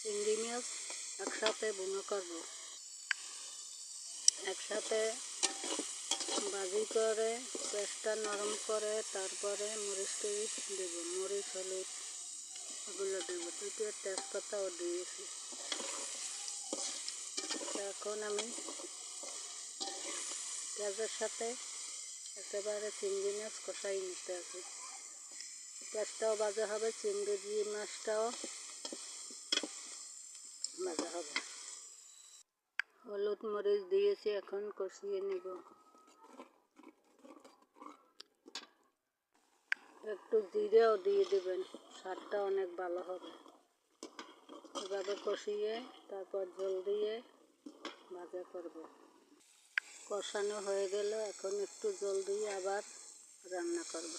চিংড়ি মাছ একসাথে ভুনা করব। একসাথে ভাজি করে পেঁয়াজটা নরম করে তারপরে মরিচ টরিচ দেব, মরিচ হলুদ এগুলো দেবো, দুটো তেজপাতাও দিয়েছি। এখন আমি পেঁয়াজের সাথে একেবারে চিংড়ি মাছ কষাই নিতে আছে। পেঁয়াজটাও ভাজা হবে, চিংড়ি মাছটাও ভাজা হবে। হলুদ মরিচ দিয়েছি, এখন কষিয়ে নেব। একটু জিরেও দিয়ে দেবেন, স্বাদটা অনেক ভালো হবে। এভাবে কষিয়ে তারপর জল দিয়ে ভাজা করব। কষানো হয়ে গেল, এখন একটু জল দিয়ে আবার রান্না করব।